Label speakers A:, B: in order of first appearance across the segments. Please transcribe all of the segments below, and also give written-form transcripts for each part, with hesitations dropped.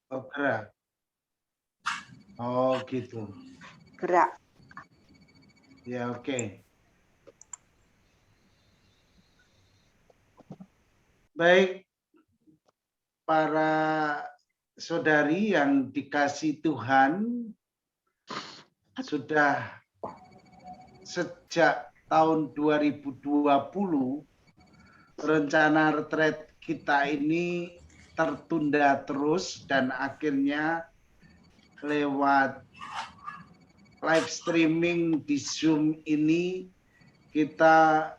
A: Oh, gerak. Oh, gitu.
B: Gerak.
A: Ya, oke. Baik, para saudari yang dikasih Tuhan, sudah sejak tahun 2020 rencana retret kita ini tertunda terus dan akhirnya lewat live streaming di Zoom ini kita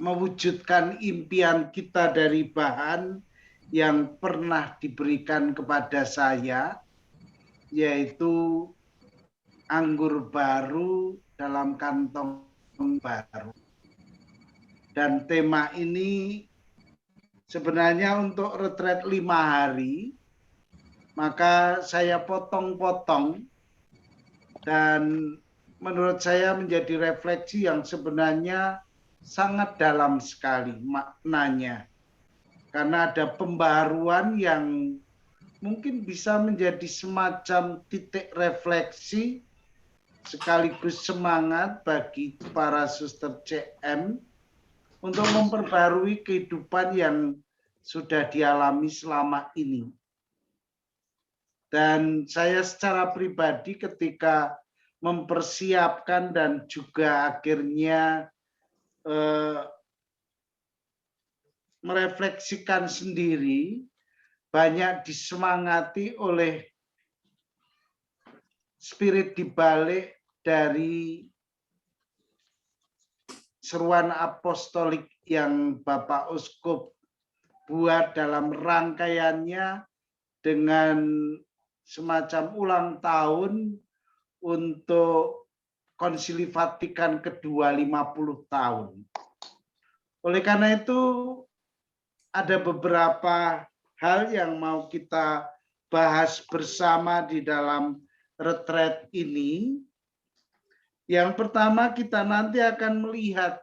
A: mewujudkan impian kita dari bahan yang pernah diberikan kepada saya, yaitu anggur baru dalam kantong baru. Dan tema ini sebenarnya untuk retret 5 hari, maka saya potong-potong dan menurut saya menjadi refleksi yang sebenarnya sangat dalam sekali maknanya. Karena ada pembaruan yang mungkin bisa menjadi semacam titik refleksi sekaligus semangat bagi para suster CM untuk memperbarui kehidupan yang sudah dialami selama ini. Dan saya secara pribadi ketika mempersiapkan dan juga akhirnya merefleksikan sendiri, banyak disemangati oleh spirit dibalik dari seruan apostolik yang Bapak Uskup buat dalam rangkaiannya dengan semacam ulang tahun untuk Konsili Vatikan kedua 50 tahun. Oleh karena itu ada beberapa hal yang mau kita bahas bersama di dalam retret ini. Yang pertama kita nanti akan melihat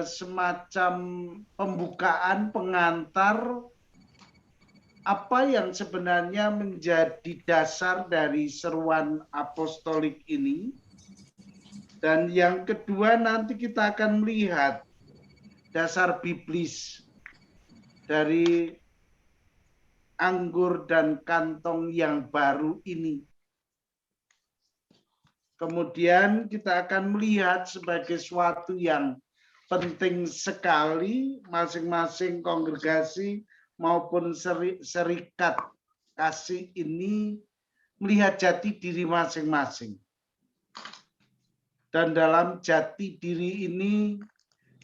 A: semacam pembukaan pengantar apa yang sebenarnya menjadi dasar dari seruan apostolik ini. Dan yang kedua nanti kita akan melihat dasar biblis dari anggur dan kantong yang baru ini. Kemudian kita akan melihat sebagai suatu yang penting sekali masing-masing kongregasi maupun serikat kasih ini melihat jati diri masing-masing. Dan dalam jati diri ini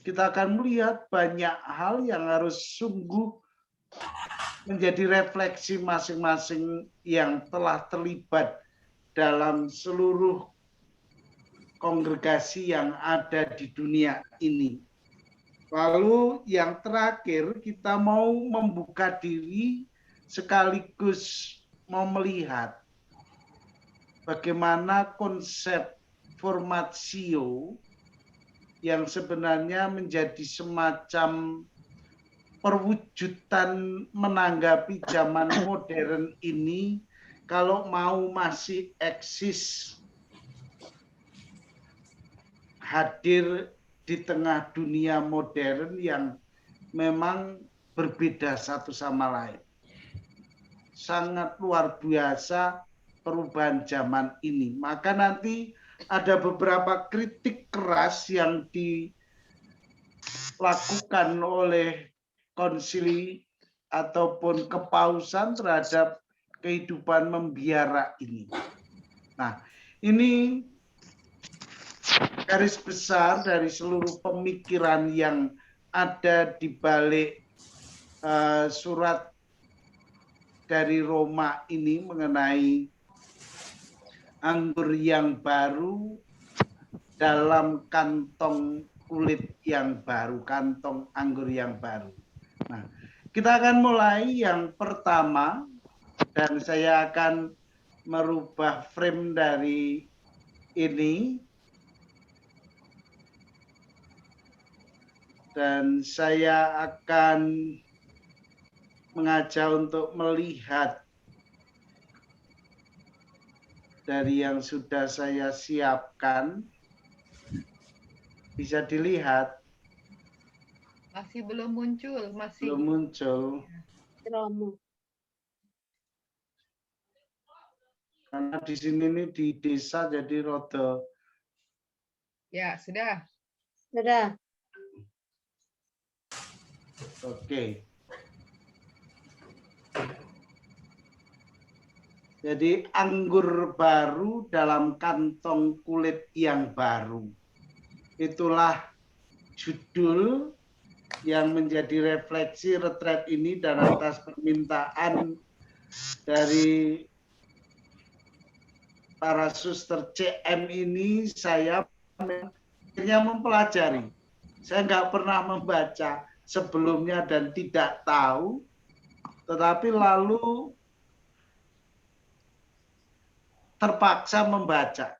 A: kita akan melihat banyak hal yang harus sungguh menjadi refleksi masing-masing yang telah terlibat dalam seluruh kongregasi yang ada di dunia ini. Lalu yang terakhir kita mau membuka diri sekaligus mau melihat bagaimana konsep formatio yang sebenarnya menjadi semacam perwujudan menanggapi zaman modern ini kalau mau masih eksis hadir di tengah dunia modern yang memang berbeda satu sama lain. Sangat luar biasa perubahan zaman ini. Maka nanti ada beberapa kritik keras yang dilakukan oleh konsili ataupun kepausan terhadap kehidupan membiara ini. Nah, ini garis besar dari seluruh pemikiran yang ada di balik surat dari Roma ini mengenai anggur yang baru dalam kantong kulit yang baru, kantong anggur yang baru. Nah, kita akan mulai yang pertama dan saya akan merubah frame dari ini. Dan saya akan mengajak untuk melihat dari yang sudah saya siapkan. Bisa dilihat.
B: Masih belum muncul, masih.
A: Belum muncul. Karena di sini nih di desa jadi rodo.
B: Ya, sudah.
C: Sudah.
A: Oke. Jadi anggur baru dalam kantong kulit yang baru. Itulah judul yang menjadi refleksi retret ini, dan atas permintaan dari para suster CM ini saya hanya mempelajari. Saya nggak pernah membaca sebelumnya dan tidak tahu, tetapi lalu terpaksa membaca.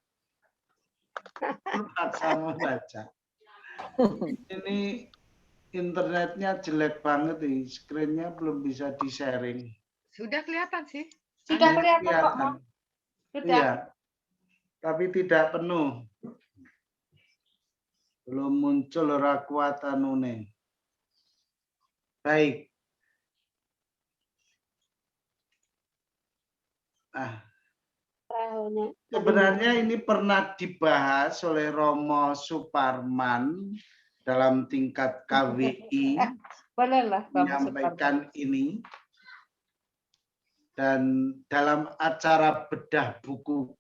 A: Ini internetnya jelek banget nih, screen-nya belum bisa di-sharing.
B: Sudah kelihatan sih.
C: Sudah kelihatan kok, Mak. Sudah.
A: Iya, tapi tidak penuh. Belum muncul ora kuat anune. Baik. Nah, sebenarnya ini pernah dibahas oleh Romo Suparman dalam tingkat KWI, menyampaikan ini, dan dalam acara bedah buku.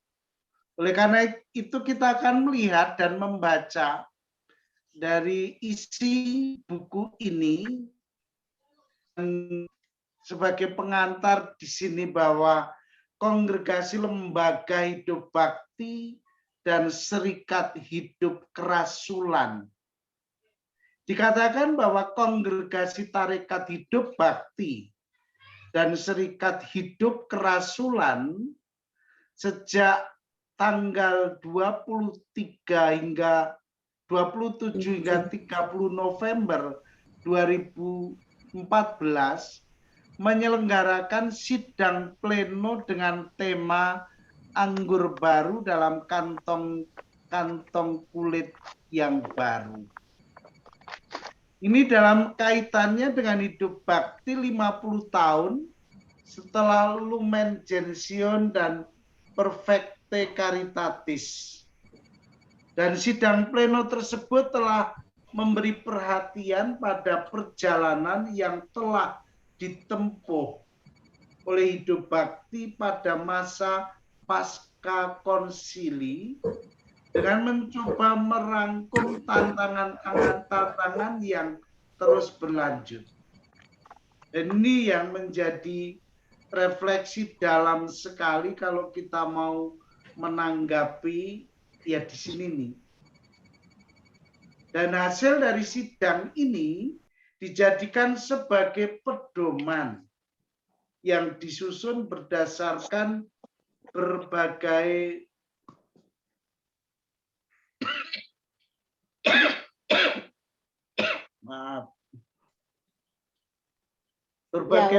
A: Oleh karena itu kita akan melihat dan membaca dari isi buku ini, dan sebagai pengantar di sini bahwa Kongregasi Lembaga Hidup Bakti dan Serikat Hidup Kerasulan. Dikatakan bahwa Kongregasi Tarekat Hidup Bakti dan Serikat Hidup Kerasulan sejak tanggal 23 hingga 27 hingga 30 November 2014 menyelenggarakan sidang pleno dengan tema anggur baru dalam kantong kulit yang baru. Ini dalam kaitannya dengan hidup bakti 50 tahun setelah Lumen Gentium dan Perfecte Caritatis. Dan sidang pleno tersebut telah memberi perhatian pada perjalanan yang telah ditempuh oleh hidup bakti pada masa pasca konsili dengan mencoba merangkum tantangan-tantangan yang terus berlanjut. Dan ini yang menjadi refleksi dalam sekali kalau kita mau menanggapi ya di sini nih. Dan hasil dari sidang ini dijadikan sebagai pedoman yang disusun berdasarkan berbagai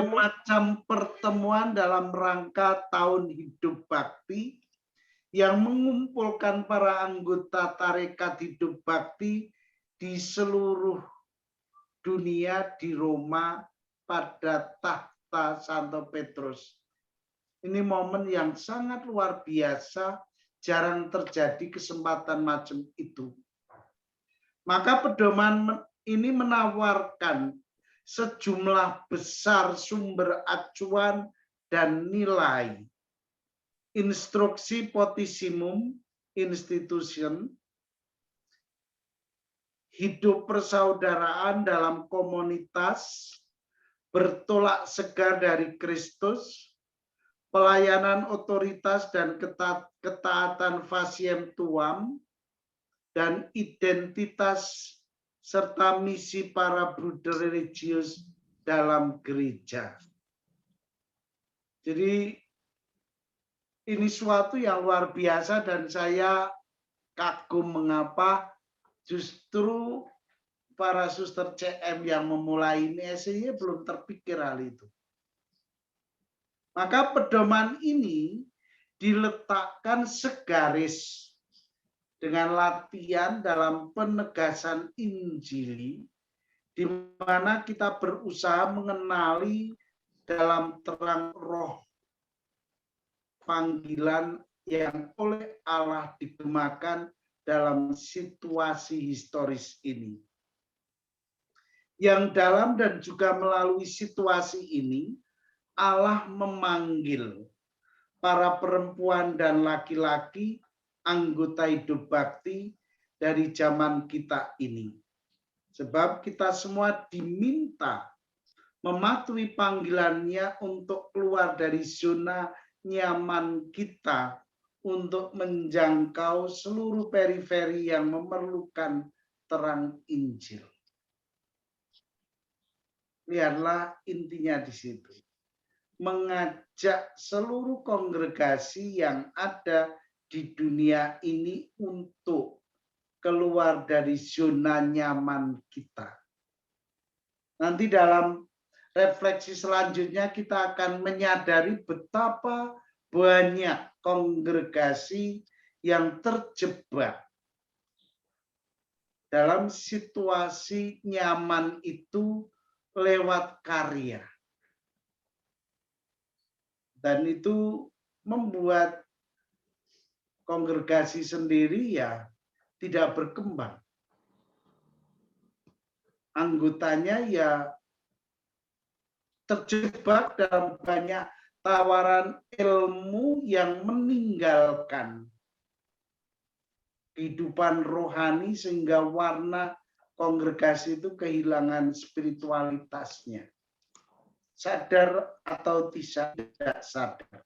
A: macam pertemuan dalam rangka tahun hidup bakti yang mengumpulkan para anggota tarekat hidup bakti di seluruh dunia di Roma pada tahta Santo Petrus. Ini momen yang sangat luar biasa, jarang terjadi kesempatan macam itu. Maka pedoman ini menawarkan sejumlah besar sumber acuan dan nilai. Instruksi Potissimum Institution, hidup persaudaraan dalam komunitas, bertolak segar dari Kristus, pelayanan otoritas dan ketaatan Faciem Tuam, dan identitas serta misi para bruder religius dalam gereja. Jadi ini suatu yang luar biasa dan saya kagum mengapa justru para suster CM yang memulai ini SEY belum terpikir hal itu. Maka pedoman ini diletakkan segaris dengan latihan dalam penegasan Injil, di mana kita berusaha mengenali dalam terang roh panggilan yang oleh Allah digemakan dalam situasi historis ini. Yang dalam dan juga melalui situasi ini, Allah memanggil para perempuan dan laki-laki anggota hidup bakti dari zaman kita ini. Sebab kita semua diminta mematuhi panggilannya untuk keluar dari zona nyaman kita untuk menjangkau seluruh periferi yang memerlukan terang Injil. Lihatlah intinya di situ. Mengajak seluruh kongregasi yang ada di dunia ini untuk keluar dari zona nyaman kita. Nanti dalam refleksi selanjutnya kita akan menyadari betapa banyak kongregasi yang terjebak dalam situasi nyaman itu lewat karya. Dan itu membuat kongregasi sendiri ya tidak berkembang. Anggotanya ya terjebak dalam banyak tawaran ilmu yang meninggalkan kehidupan rohani sehingga warna kongregasi itu kehilangan spiritualitasnya. Sadar atau tidak sadar.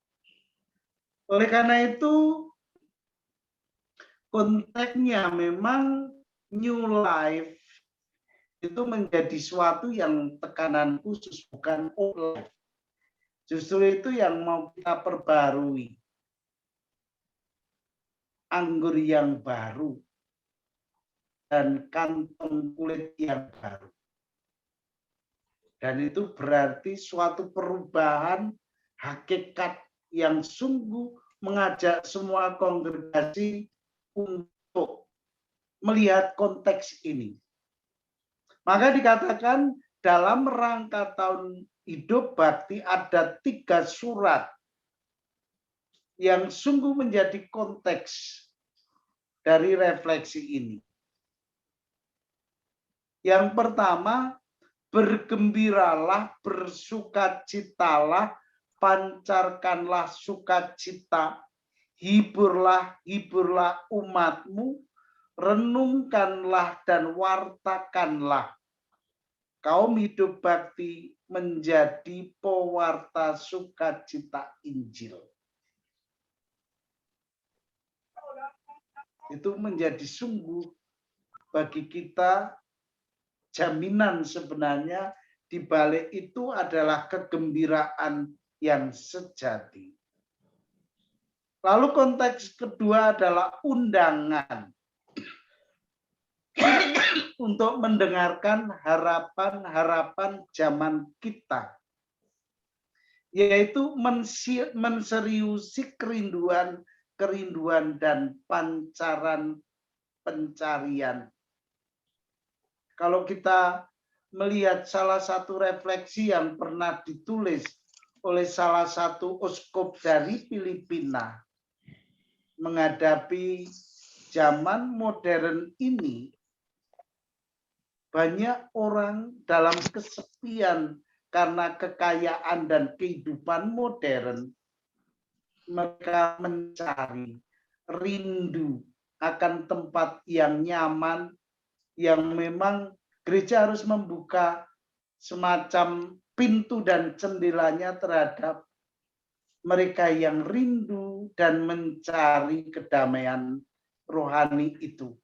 A: Oleh karena itu, konteksnya memang new life itu menjadi suatu yang tekanan khusus, bukan old life. Justru itu yang mau kita perbarui. Anggur yang baru dan kantong kulit yang baru. Dan itu berarti suatu perubahan hakikat yang sungguh mengajak semua kongregasi untuk melihat konteks ini. Maka dikatakan dalam rangka tahun hidup bakti ada 3 surat yang sungguh menjadi konteks dari refleksi ini. Yang pertama, bergembiralah, bersukacitalah, pancarkanlah sukacita, hiburlah, hiburlah umatmu, renungkanlah dan wartakanlah. Kaum hidup bakti menjadi pewarta sukacita Injil. Itu menjadi sungguh bagi kita jaminan sebenarnya di balik itu adalah kegembiraan yang sejati. Lalu konteks kedua adalah undangan untuk mendengarkan harapan-harapan zaman kita, yaitu menseriusi kerinduan dan pancaran pencarian. Kalau kita melihat salah satu refleksi yang pernah ditulis oleh salah satu uskup dari Filipina menghadapi zaman modern ini, banyak orang dalam kesepian karena kekayaan dan kehidupan modern, mereka mencari rindu akan tempat yang nyaman, yang memang gereja harus membuka semacam pintu dan jendelanya terhadap mereka yang rindu dan mencari kedamaian rohani itu.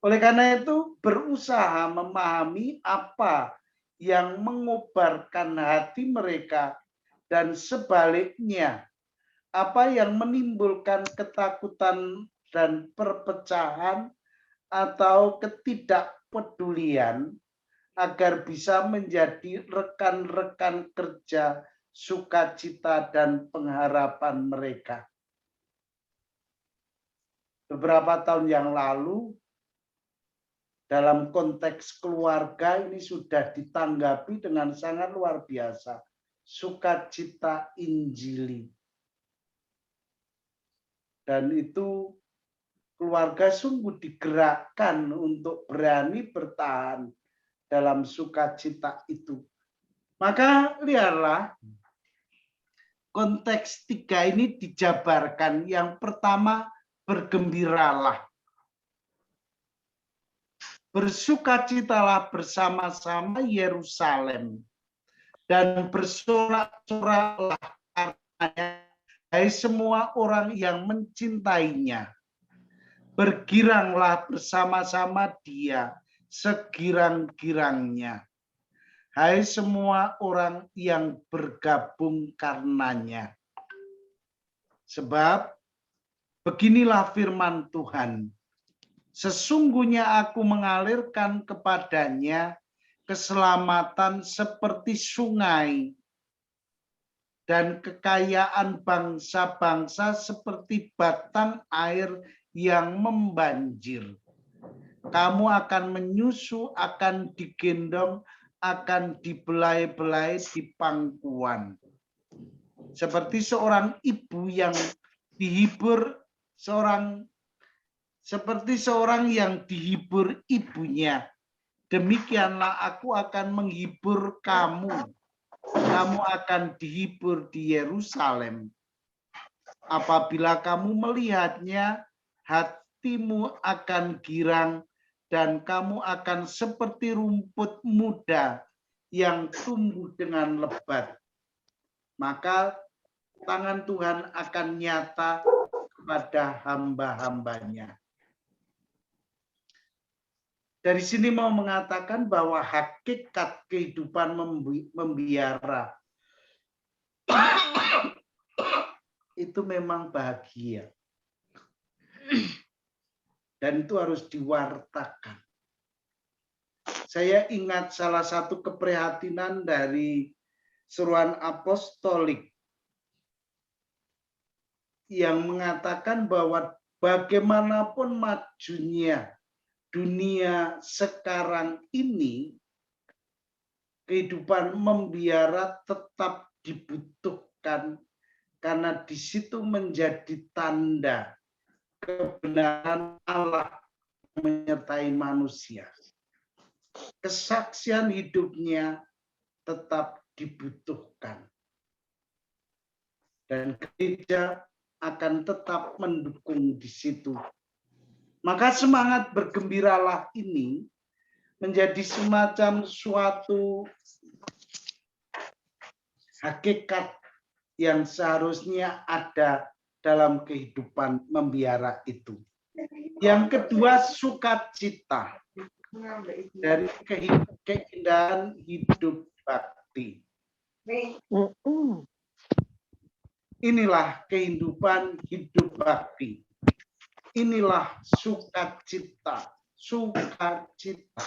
A: Oleh karena itu, berusaha memahami apa yang mengobarkan hati mereka dan sebaliknya, apa yang menimbulkan ketakutan dan perpecahan atau ketidakpedulian agar bisa menjadi rekan-rekan kerja sukacita dan pengharapan mereka. Beberapa tahun yang lalu, dalam konteks keluarga ini sudah ditanggapi dengan sangat luar biasa. Sukacita Injili. Dan itu keluarga sungguh digerakkan untuk berani bertahan dalam sukacita itu. Maka lihatlah, konteks 3 ini dijabarkan. Yang pertama, bergembiralah. Bersukacitalah bersama-sama Yerusalem. Dan bersorak-soraklah karenanya, hai semua orang yang mencintainya. Bergiranglah bersama-sama dia segirang-girangnya. Hai semua orang yang bergabung karenanya. Sebab beginilah firman Tuhan. Sesungguhnya aku mengalirkan kepadanya keselamatan seperti sungai dan kekayaan bangsa-bangsa seperti batang air yang membanjir. Kamu akan menyusu, akan digendong, akan dibelai-belai di pangkuan. Seperti seorang ibu yang dihibur seperti seorang yang dihibur ibunya. Demikianlah aku akan menghibur kamu. Kamu akan dihibur di Yerusalem. Apabila kamu melihatnya, hatimu akan girang dan kamu akan seperti rumput muda yang tumbuh dengan lebat. Maka tangan Tuhan akan nyata kepada hamba-hambanya. Dari sini mau mengatakan bahwa hakikat kehidupan membiara itu memang bahagia. Dan itu harus diwartakan. Saya ingat salah satu keprihatinan dari seruan apostolik yang mengatakan bahwa bagaimanapun majunya dunia sekarang ini, kehidupan membiara tetap dibutuhkan karena di situ menjadi tanda kebenaran Allah menyertai manusia. Kesaksian hidupnya tetap dibutuhkan. Dan gereja akan tetap mendukung di situ. Maka semangat bergembiralah ini menjadi semacam suatu hakikat yang seharusnya ada dalam kehidupan membiara itu. Yang kedua, sukacita dari keindahan hidup bakti. Inilah kehidupan hidup bakti. Inilah sukacita. Sukacita.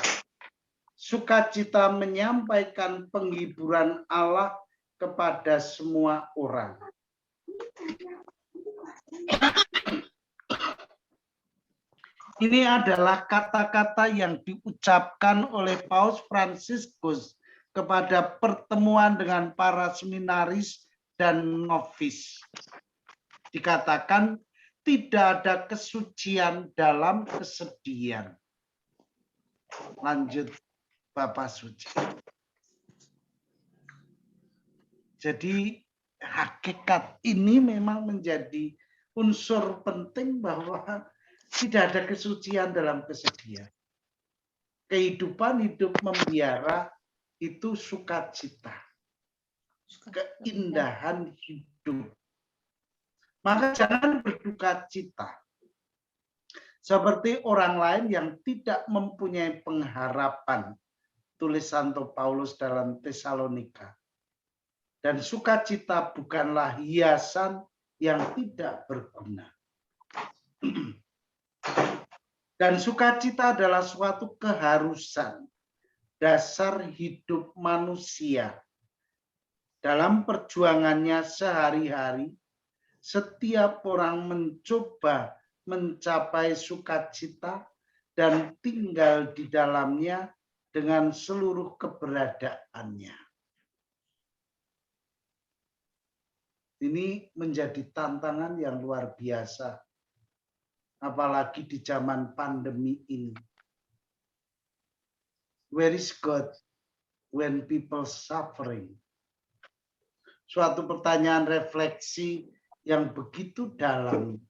A: Sukacita menyampaikan penghiburan Allah kepada semua orang. Ini adalah kata-kata yang diucapkan oleh Paus Fransiskus kepada pertemuan dengan para seminaris dan novis. Dikatakan tidak ada kesucian dalam kesedihan. Lanjut Bapak Suci. Jadi hakikat ini memang menjadi unsur penting bahwa tidak ada kesucian dalam kesedihan. Kehidupan hidup membiara itu sukacita. Keindahan hidup. Maka jangan berduka cita. Seperti orang lain yang tidak mempunyai pengharapan. Tulis Santo Paulus dalam Tesalonika. Dan sukacita bukanlah hiasan yang tidak berguna. Dan sukacita adalah suatu keharusan. Dasar hidup manusia. dalam perjuangannya sehari-hari, setiap orang mencoba mencapai sukacita dan tinggal di dalamnya dengan seluruh keberadaannya. Ini menjadi tantangan yang luar biasa, apalagi di zaman pandemi ini. Where is God when people suffering? Suatu pertanyaan refleksi yang begitu dalam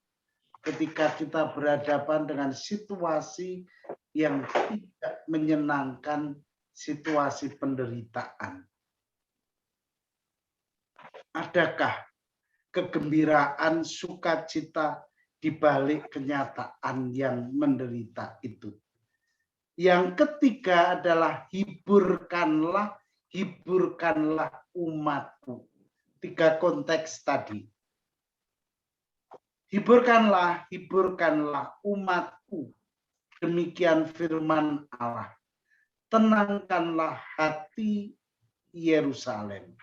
A: ketika kita berhadapan dengan situasi yang tidak menyenangkan, situasi penderitaan. Adakah kegembiraan, sukacita di balik kenyataan yang menderita itu? Yang ketiga adalah hiburkanlah umatku. 3 konteks tadi. Hiburkanlah umatku. Demikian firman Allah. Tenangkanlah hati Yerusalem.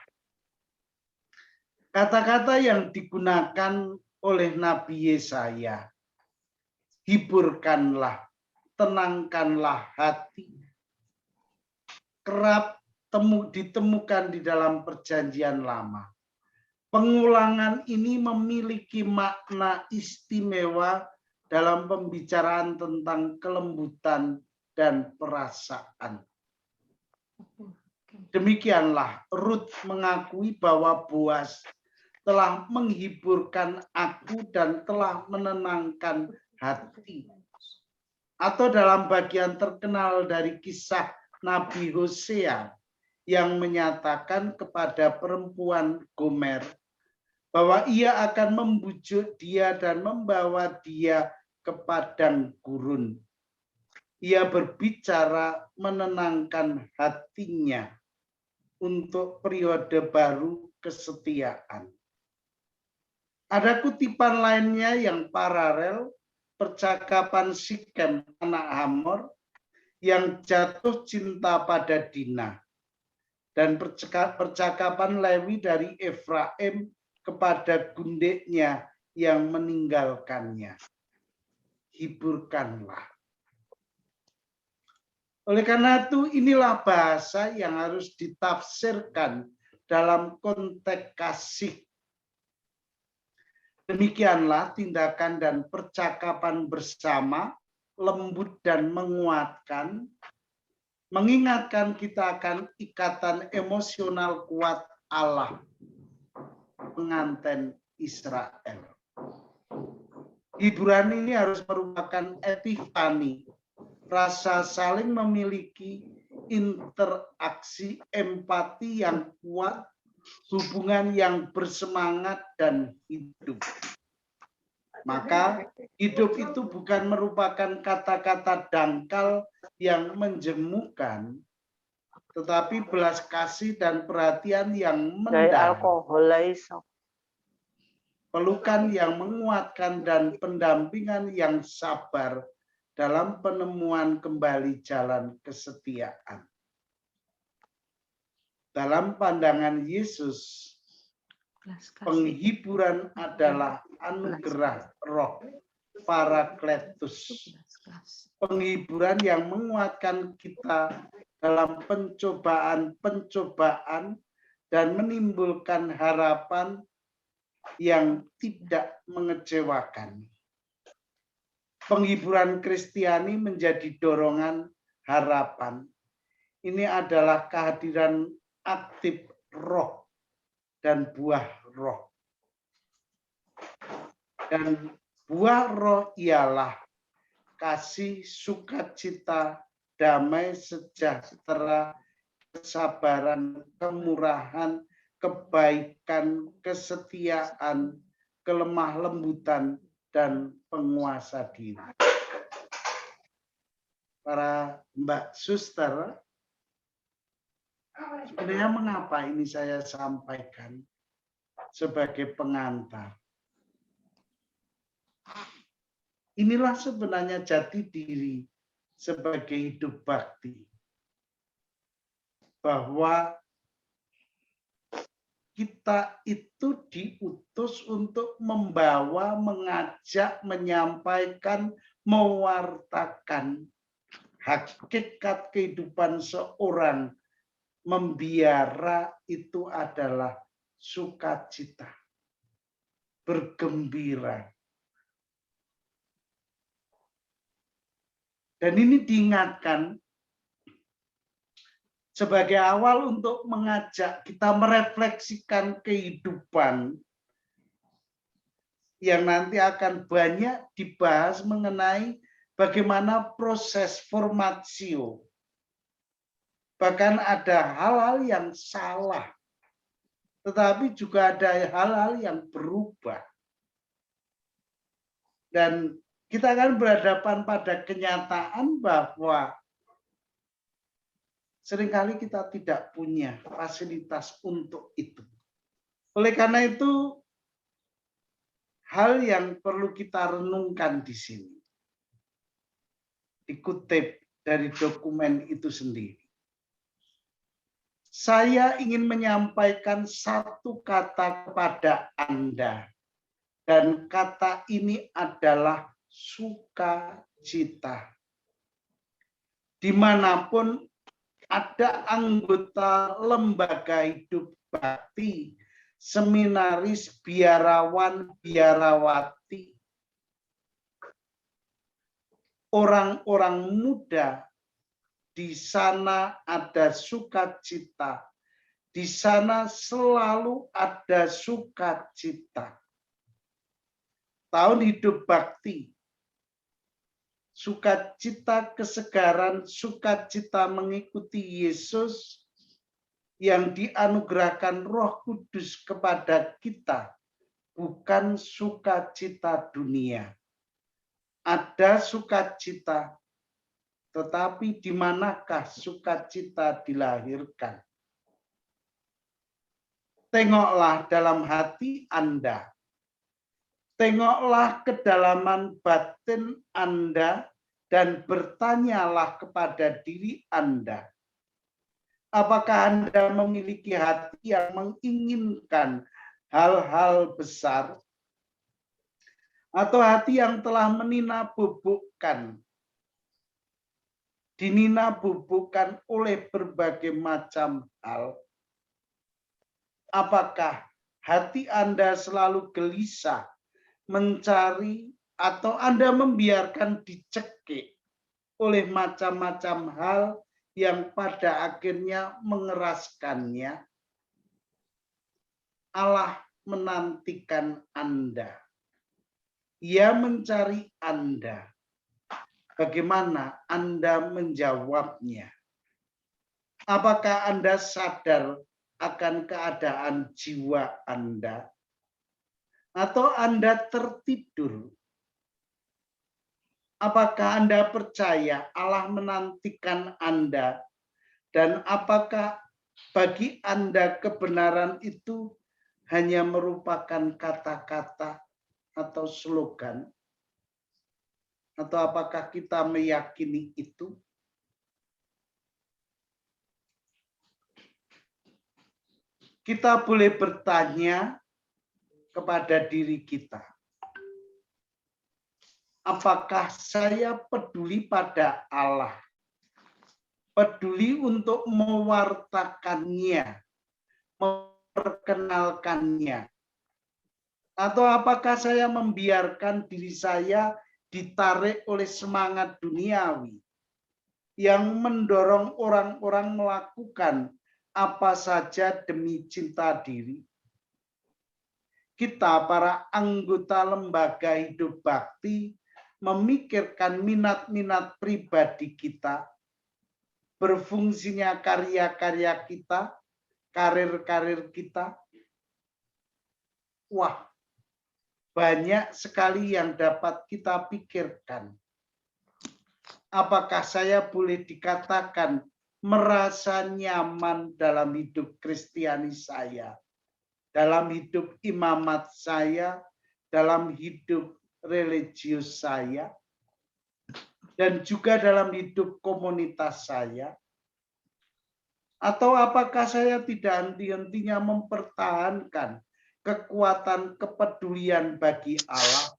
A: Kata-kata yang digunakan oleh Nabi Yesaya. Hiburkanlah, tenangkanlah hati. Kerap ditemukan di dalam perjanjian lama. Pengulangan ini memiliki makna istimewa dalam pembicaraan tentang kelembutan dan perasaan. Demikianlah Rut mengakui bahwa Boaz telah menghiburkan aku dan telah menenangkan hati. Atau dalam bagian terkenal dari kisah Nabi Hosea yang menyatakan kepada perempuan Gomer bahwa ia akan membujuk dia dan membawa dia ke padang gurun. Ia berbicara menenangkan hatinya untuk periode baru kesetiaan. Ada kutipan lainnya yang paralel, percakapan Sikem anak Hamor yang jatuh cinta pada Dina. Dan percakapan Lewi dari Efraim kepada gundeknya yang meninggalkannya. Hiburkanlah. Oleh karena itu inilah bahasa yang harus ditafsirkan dalam konteks kasih. Demikianlah tindakan dan percakapan bersama, lembut dan menguatkan, mengingatkan kita akan ikatan emosional kuat Allah, pengantin Israel. Hiburan ini harus merupakan epifani, rasa saling memiliki interaksi empati yang kuat, hubungan yang bersemangat dan hidup. Maka hidup itu bukan merupakan kata-kata dangkal yang menjemukan, tetapi belas kasih dan perhatian yang mendalam. Pelukan yang menguatkan dan pendampingan yang sabar dalam penemuan kembali jalan kesetiaan. Dalam pandangan Yesus, penghiburan adalah anugerah roh, parakletus. Penghiburan yang menguatkan kita dalam pencobaan-pencobaan dan menimbulkan harapan yang tidak mengecewakan. Penghiburan Kristiani menjadi dorongan harapan. Ini adalah kehadiran aktif roh dan buah roh. Dan buah roh ialah kasih, sukacita, damai, sejahtera, kesabaran, kemurahan, kebaikan, kesetiaan, kelemah lembutan, dan penguasa diri. Para Mbak Suster, sebenarnya mengapa ini saya sampaikan sebagai pengantar? Inilah sebenarnya jati diri sebagai hidup bakti. Bahwa kita itu diutus untuk membawa, mengajak, menyampaikan, mewartakan hakikat kehidupan seorang membiara itu adalah sukacita, bergembira. Dan ini diingatkan sebagai awal untuk mengajak kita merefleksikan kehidupan yang nanti akan banyak dibahas mengenai bagaimana proses formatio. Bahkan ada hal-hal yang salah, tetapi juga ada hal-hal yang berubah. Dan kita akan berhadapan pada kenyataan bahwa seringkali kita tidak punya fasilitas untuk itu. Oleh karena itu, hal yang perlu kita renungkan di sini, dikutip dari dokumen itu sendiri. Saya ingin menyampaikan satu kata kepada Anda, dan kata ini adalah sukacita. Dimanapun ada anggota lembaga hidup bakti, seminaris, biarawan, biarawati, orang-orang muda, di sana ada sukacita. Di sana selalu ada sukacita. Tahun hidup bakti, sukacita kesegaran, sukacita mengikuti Yesus yang dianugerahkan Roh Kudus kepada kita, bukan sukacita dunia. Ada sukacita, tetapi di manakah sukacita dilahirkan? Tengoklah dalam hati Anda. Tengoklah kedalaman batin Anda dan bertanyalah kepada diri Anda. Apakah Anda memiliki hati yang menginginkan hal-hal besar? Atau hati yang telah dinina-bubukkan oleh berbagai macam hal? Apakah hati Anda selalu gelisah mencari, atau Anda membiarkan dicekik oleh macam-macam hal yang pada akhirnya mengeraskannya? Allah menantikan Anda. Ia mencari Anda. Bagaimana Anda menjawabnya? Apakah Anda sadar akan keadaan jiwa Anda? Atau Anda tertidur? Apakah Anda percaya Allah menantikan Anda? Dan apakah bagi Anda kebenaran itu hanya merupakan kata-kata atau slogan? Atau apakah kita meyakini itu? Kita boleh bertanya kepada diri kita. Apakah saya peduli pada Allah? Peduli untuk mewartakannya, memperkenalkannya? Atau apakah saya membiarkan diri saya ditarik oleh semangat duniawi yang mendorong orang-orang melakukan apa saja demi cinta diri? Kita, para anggota lembaga hidup bakti, memikirkan minat-minat pribadi kita, berfungsinya karya-karya kita, karir-karir kita. Wah, banyak sekali yang dapat kita pikirkan. Apakah saya boleh dikatakan merasa nyaman dalam hidup Kristiani saya, dalam hidup imamat saya, dalam hidup religius saya, dan juga dalam hidup komunitas saya? Atau apakah saya tidak henti-hentinya mempertahankan kekuatan kepedulian bagi Allah,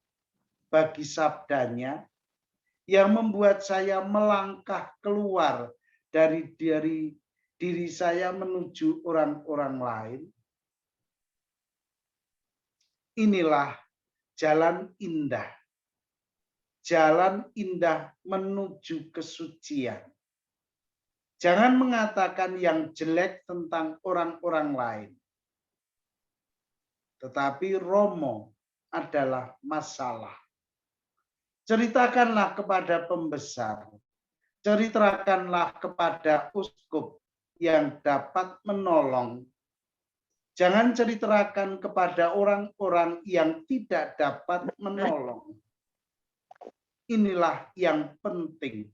A: bagi sabdanya, yang membuat saya melangkah keluar dari diri saya menuju orang-orang lain? Inilah jalan indah. Jalan indah menuju kesucian. Jangan mengatakan yang jelek tentang orang-orang lain. Tetapi Romo adalah masalah. Ceritakanlah kepada pembesar. Ceritakanlah kepada uskup yang dapat menolong. Jangan ceritakan kepada orang-orang yang tidak dapat menolong. Inilah yang penting,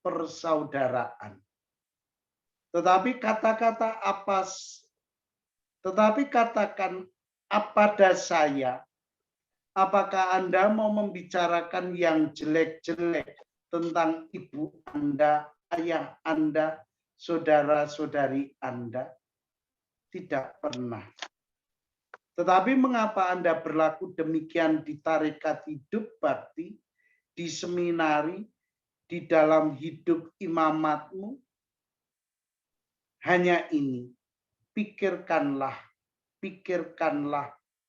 A: persaudaraan. Tetapi katakan pada saya, apakah Anda mau membicarakan yang jelek-jelek tentang ibu Anda, ayah Anda, saudara-saudari Anda? Tidak pernah. Tetapi mengapa Anda berlaku demikian di tarekat hidup bakti, di seminari, di dalam hidup imamatmu? Hanya ini, pikirkanlah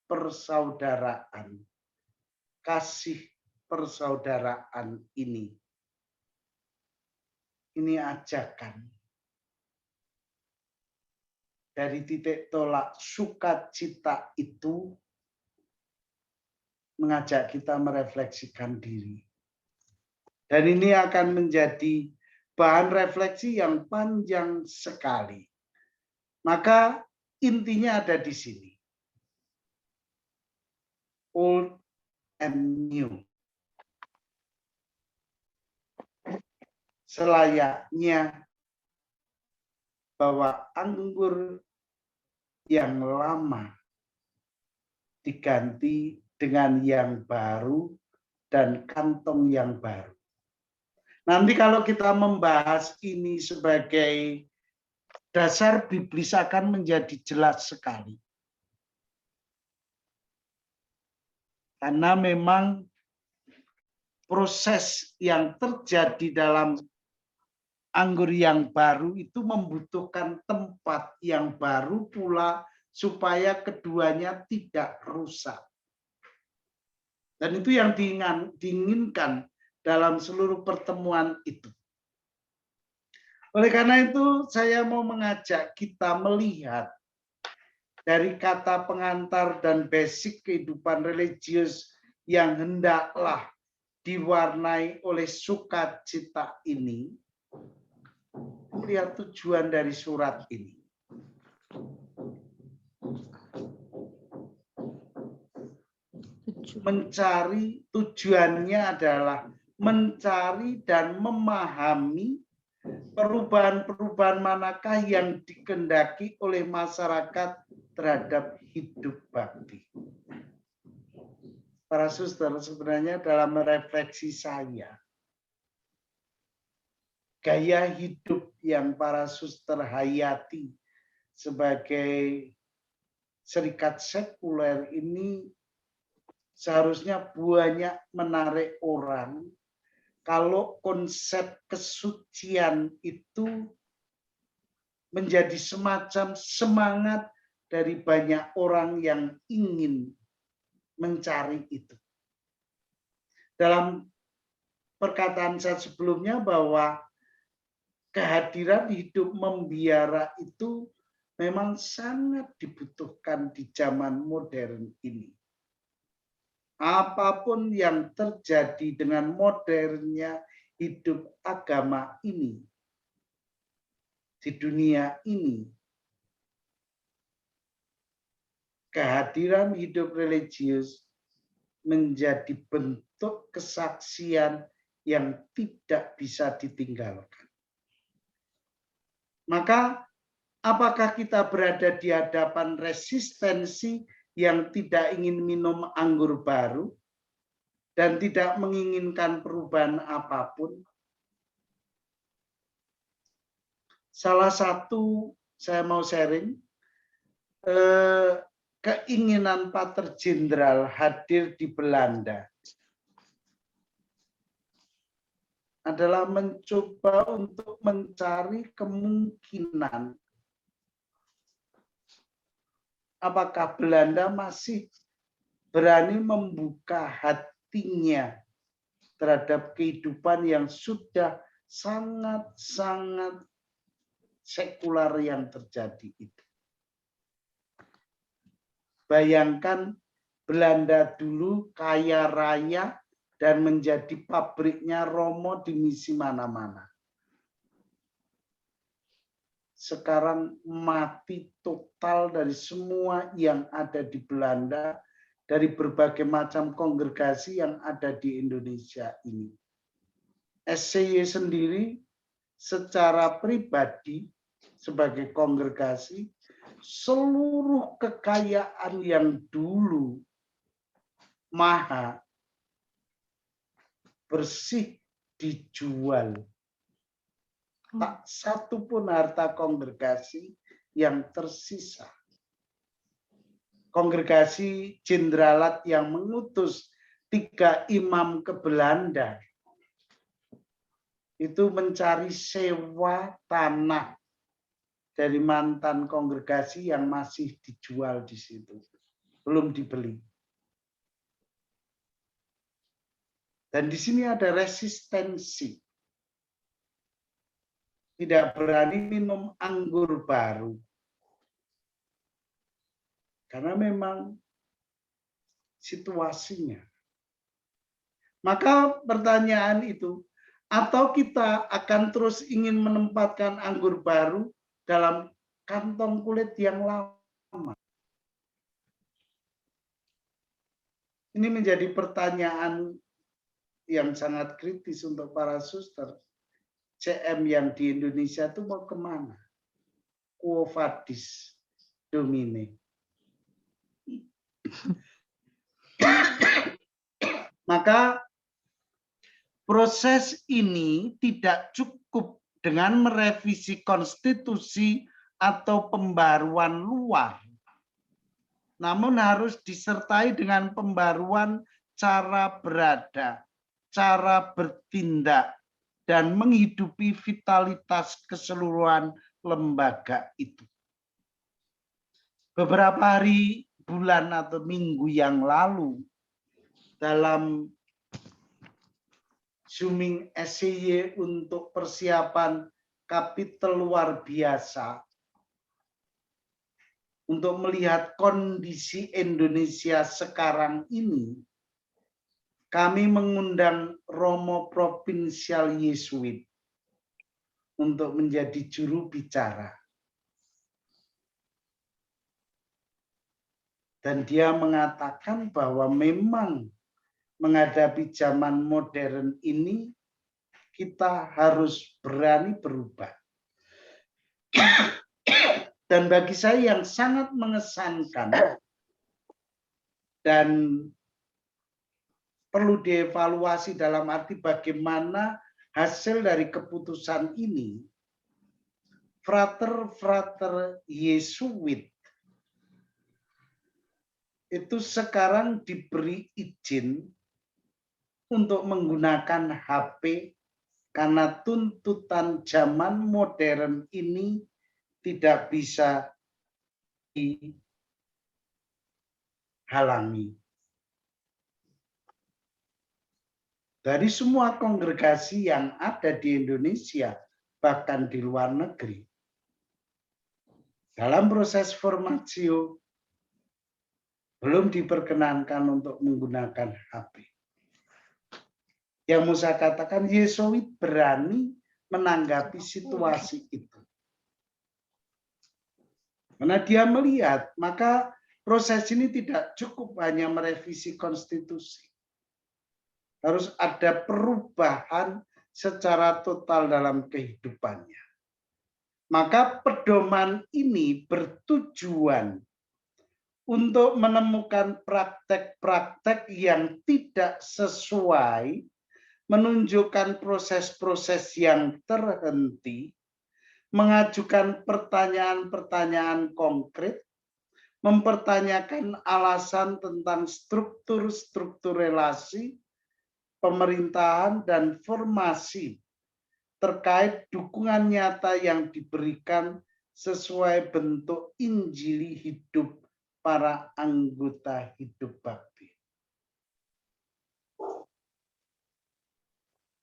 A: persaudaraan. Kasih persaudaraan ini. Ini ajakan. Dari titik tolak sukacita itu mengajak kita merefleksikan diri. Dan ini akan menjadi bahan refleksi yang panjang sekali. Maka intinya ada di sini. Old and new. Selayaknya bahwa anggur yang lama diganti dengan yang baru dan kantong yang baru. Nanti kalau kita membahas ini sebagai dasar biblis akan menjadi jelas sekali. Karena memang proses yang terjadi dalam anggur yang baru itu membutuhkan tempat yang baru pula supaya keduanya tidak rusak. Dan itu yang diinginkan dalam seluruh pertemuan itu. Oleh karena itu saya mau mengajak kita melihat dari kata pengantar dan basic kehidupan religius yang hendaklah diwarnai oleh sukacita ini, melihat tujuan dari surat ini. Mencari, tujuannya adalah mencari dan memahami perubahan-perubahan manakah yang dikehendaki oleh masyarakat terhadap hidup bakti. Para suster, sebenarnya dalam refleksi saya, gaya hidup yang para suster hayati sebagai serikat sekuler ini seharusnya banyak menarik orang kalau konsep kesucian itu menjadi semacam semangat dari banyak orang yang ingin mencari itu. Dalam perkataan saya sebelumnya bahwa kehadiran hidup membiara itu memang sangat dibutuhkan di zaman modern ini. Apapun yang terjadi dengan modernnya hidup agama ini, di dunia ini, kehadiran hidup religius menjadi bentuk kesaksian yang tidak bisa ditinggalkan. Maka apakah kita berada di hadapan resistensi yang tidak ingin minum anggur baru dan tidak menginginkan perubahan apapun? salah satu saya mau sharing keinginan Pater Jenderal hadir di Belanda adalah mencoba untuk mencari kemungkinan apakah Belanda masih berani membuka hatinya terhadap kehidupan yang sudah sangat-sangat sekular yang terjadi itu. Bayangkan Belanda dulu kaya raya dan menjadi pabriknya Romo di misi mana-mana. Sekarang mati total dari semua yang ada di Belanda, dari berbagai macam kongregasi yang ada di Indonesia ini. SCY sendiri secara pribadi sebagai kongregasi, seluruh kekayaan yang dulu maha bersih dijual. Tak satu pun harta kongregasi yang tersisa. Kongregasi Jendralat yang mengutus 3 imam ke Belanda itu mencari sewa tanah dari mantan kongregasi yang masih dijual di situ, belum dibeli. Dan di sini ada resistensi. Tidak berani minum anggur baru. Karena memang situasinya. Maka pertanyaan itu, atau kita akan terus ingin menempatkan anggur baru dalam kantong kulit yang lama? Ini menjadi pertanyaan yang sangat kritis untuk para suster. CM yang di Indonesia itu mau kemana? Quo vadis domine. Maka proses ini tidak cukup dengan merevisi konstitusi atau pembaruan luar. Namun harus disertai dengan pembaruan cara berada, cara bertindak, dan menghidupi vitalitas keseluruhan lembaga itu. Beberapa hari, bulan, atau minggu yang lalu, dalam Zooming SCY untuk persiapan kapitel luar biasa, untuk melihat kondisi Indonesia sekarang ini, kami mengundang Romo Provinsial Yesuit untuk menjadi juru bicara. Dan dia mengatakan bahwa memang menghadapi zaman modern ini, kita harus berani berubah. Dan bagi saya yang sangat mengesankan dan perlu dievaluasi dalam arti bagaimana hasil dari keputusan ini, frater-frater Yesuit itu sekarang diberi izin untuk menggunakan HP karena tuntutan zaman modern ini tidak bisa dihalangi. Dari semua kongregasi yang ada di Indonesia, bahkan di luar negeri, dalam proses formatio belum diperkenankan untuk menggunakan HP. Yang mau saya katakan, Yesuit berani menanggapi situasi itu. Karena dia melihat, maka proses ini tidak cukup hanya merevisi konstitusi. Harus ada perubahan secara total dalam kehidupannya. Maka pedoman ini bertujuan untuk menemukan praktek-praktek yang tidak sesuai, menunjukkan proses-proses yang terhenti, mengajukan pertanyaan-pertanyaan konkret, mempertanyakan alasan tentang struktur-struktur relasi, pemerintahan, dan formasi terkait dukungan nyata yang diberikan sesuai bentuk Injili hidup para anggota hidup bakti.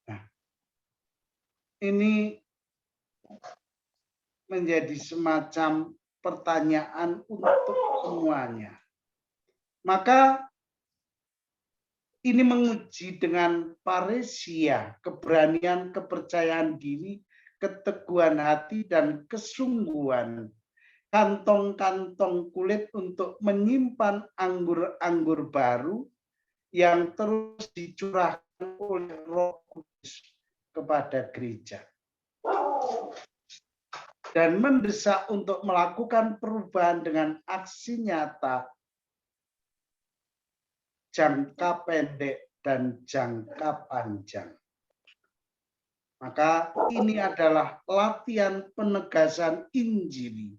A: Nah, ini menjadi semacam pertanyaan untuk semuanya. Maka ini menguji dengan paresia, keberanian, kepercayaan diri, keteguhan hati, dan kesungguhan kantong-kantong kulit untuk menyimpan anggur-anggur baru yang terus dicurahkan oleh Roh Kudus kepada gereja. Dan mendesak untuk melakukan perubahan dengan aksi nyata jangka pendek dan jangka panjang. Maka ini adalah latihan penegasan Injil,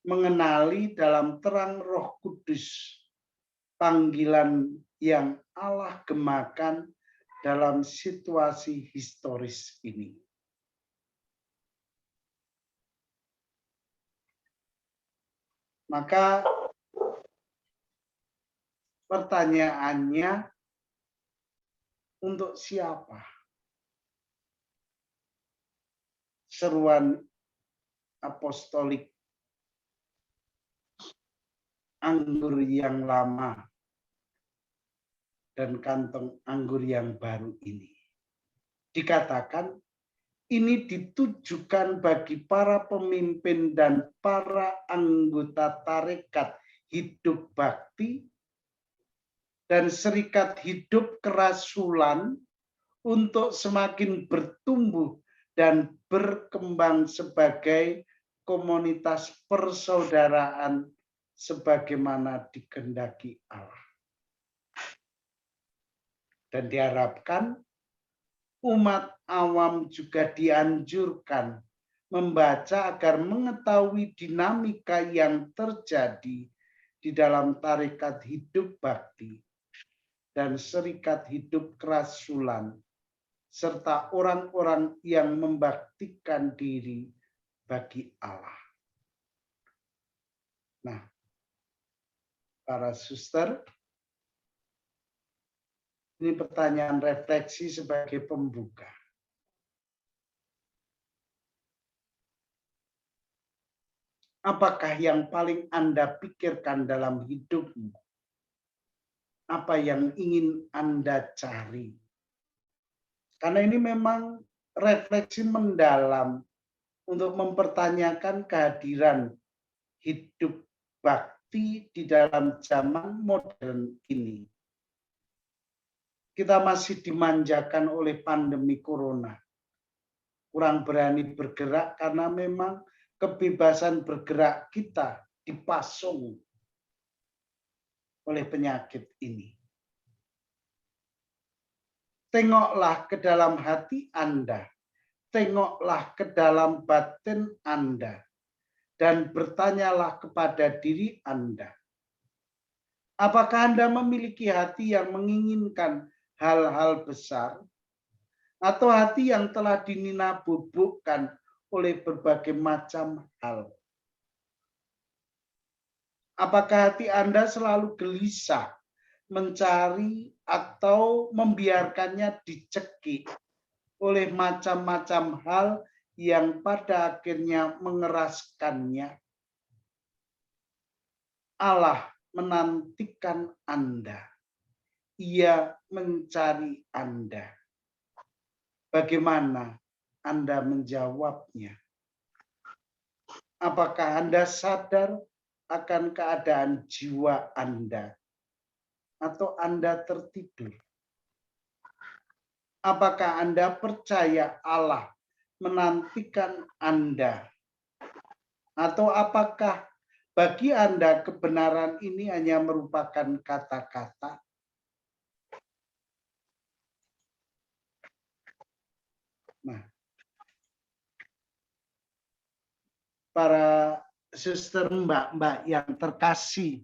A: mengenali dalam terang Roh Kudus panggilan yang Allah gemakan dalam situasi historis ini. Maka pertanyaannya, untuk siapa? Seruan apostolik anggur yang lama dan kantong anggur yang baru ini. Dikatakan ini ditujukan bagi para pemimpin dan para anggota tarekat hidup bakti dan serikat hidup kerasulan untuk semakin bertumbuh dan berkembang sebagai komunitas persaudaraan sebagaimana dikehendaki Allah. Dan diharapkan umat awam juga dianjurkan membaca agar mengetahui dinamika yang terjadi di dalam tarekat hidup bakti dan serikat hidup kerasulan, serta orang-orang yang membaktikan diri bagi Allah. Nah, para suster, ini pertanyaan refleksi sebagai pembuka. Apakah yang paling Anda pikirkan dalam hidupmu? Apa yang ingin Anda cari? Karena ini memang refleksi mendalam untuk mempertanyakan kehadiran hidup bakti di dalam zaman modern ini. Kita masih dimanjakan oleh pandemi corona. Kurang berani bergerak karena memang kebebasan bergerak kita dipasung oleh penyakit ini. Tengoklah ke dalam hati Anda, tengoklah ke dalam batin Anda, dan bertanyalah kepada diri Anda. Apakah Anda memiliki hati yang menginginkan hal-hal besar, atau hati yang telah dininabubukkan oleh berbagai macam hal? Apakah hati Anda selalu gelisah mencari atau membiarkannya dicekik oleh macam-macam hal yang pada akhirnya mengeraskannya? Allah menantikan Anda. Ia mencari Anda. Bagaimana Anda menjawabnya? Apakah Anda sadar akan keadaan jiwa Anda? Atau Anda tertidur? Apakah Anda percaya Allah menantikan Anda? Atau apakah bagi Anda kebenaran ini hanya merupakan kata-kata? Nah, para suster, mbak-mbak yang terkasih.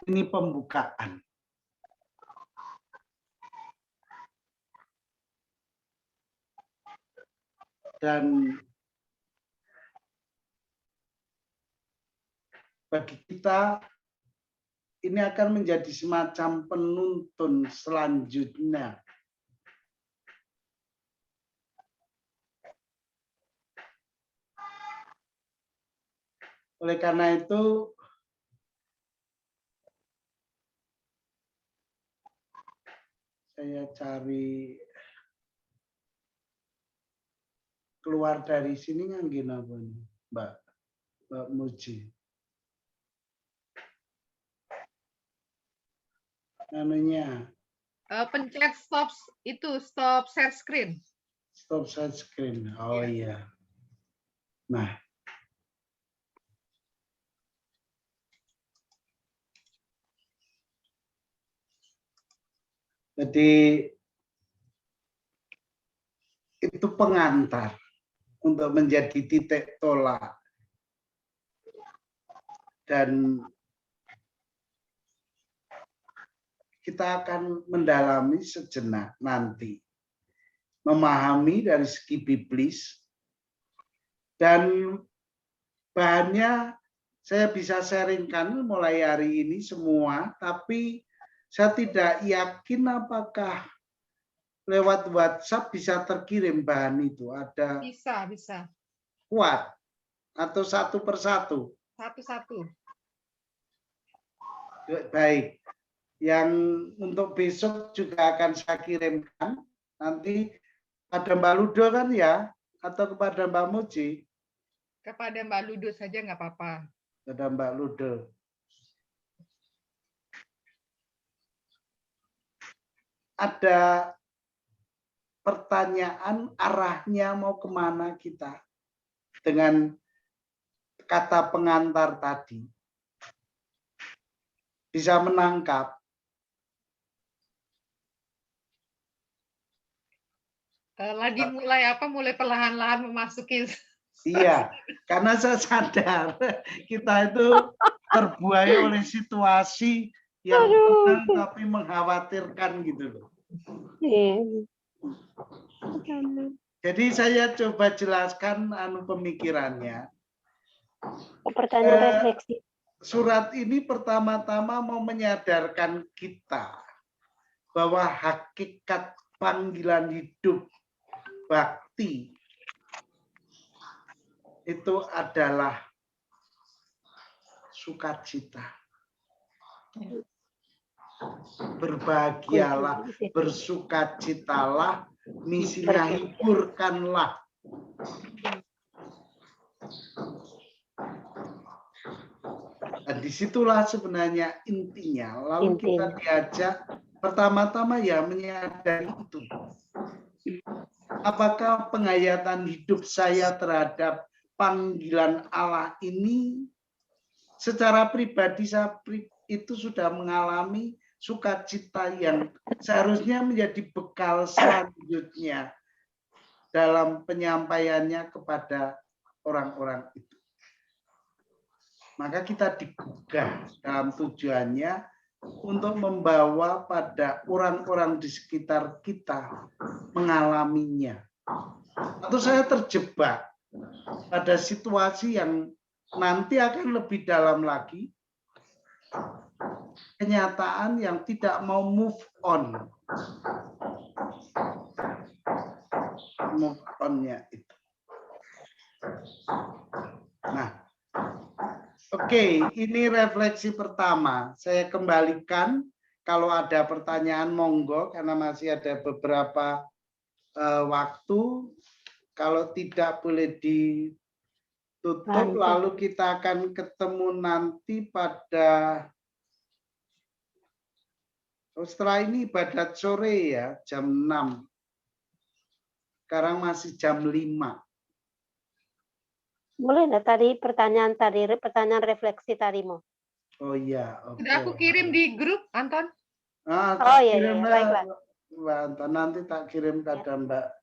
A: Ini pembukaan. Dan bagi kita ini akan menjadi semacam penuntun selanjutnya. Oleh karena itu, saya cari keluar dari sini ngangge apa nih, Mbak Muji. Namanya
B: Pencet stop itu, stop share screen.
A: stop share screen. Oh iya. Nah, jadi itu pengantar untuk menjadi titik tolak. Dan kita akan mendalami sejenak nanti. Memahami dari segi biblis. Dan bahannya saya bisa sharingkan mulai hari ini semua, tapi saya tidak yakin apakah lewat WhatsApp bisa terkirim bahan itu. Ada
B: Bisa.
A: kuat atau satu persatu?
B: Satu-satu.
A: Baik. Yang untuk besok juga akan saya kirimkan. Nanti pada Mbak Ludo kan ya? Atau kepada Mbak Muji?
B: Kepada Mbak Ludo saja nggak apa-apa.
A: Kepada Mbak Ludo. Ada pertanyaan arahnya mau kemana kita dengan kata pengantar tadi, bisa menangkap.
B: Lagi mulai perlahan-lahan memasuki.
A: Iya, karena saya sadar kita itu terbuai oleh situasi yang tenang tapi mengkhawatirkan gitu loh. Jadi saya coba jelaskan pemikirannya.
C: Pertanyaan refleksi.
A: Surat ini pertama-tama mau menyadarkan kita bahwa hakikat panggilan hidup bakti itu adalah sukacita. Berbahagialah, bersukacitalah, misinya hiburkanlah. Dan disitulah sebenarnya intinya. Lalu kita diajak pertama-tama ya menyadari itu. Apakah penghayatan hidup saya terhadap panggilan Allah ini secara pribadi saya itu sudah mengalami sukacita yang seharusnya menjadi bekal selanjutnya dalam penyampaiannya kepada orang-orang itu. Maka kita digugah dalam tujuannya untuk membawa pada orang-orang di sekitar kita mengalaminya. Atau saya terjebak pada situasi yang nanti akan lebih dalam lagi, kenyataan yang tidak mau move on. Move on-nya itu. Nah, oke, ini refleksi pertama. Saya kembalikan, kalau ada pertanyaan monggo, karena masih ada beberapa waktu. Kalau tidak boleh ditutup, lalu kita akan ketemu nanti pada setelah ini ibadat sore ya, jam 6. Sekarang masih jam 5.
C: Boleh nggak pertanyaan refleksi tadimu?
A: Oh iya. Okay.
B: Sudah aku kirim di grup, Anton.
C: Oh iya, baiklah.
A: Mbak Anton, nanti tak kirim kepada Mbak.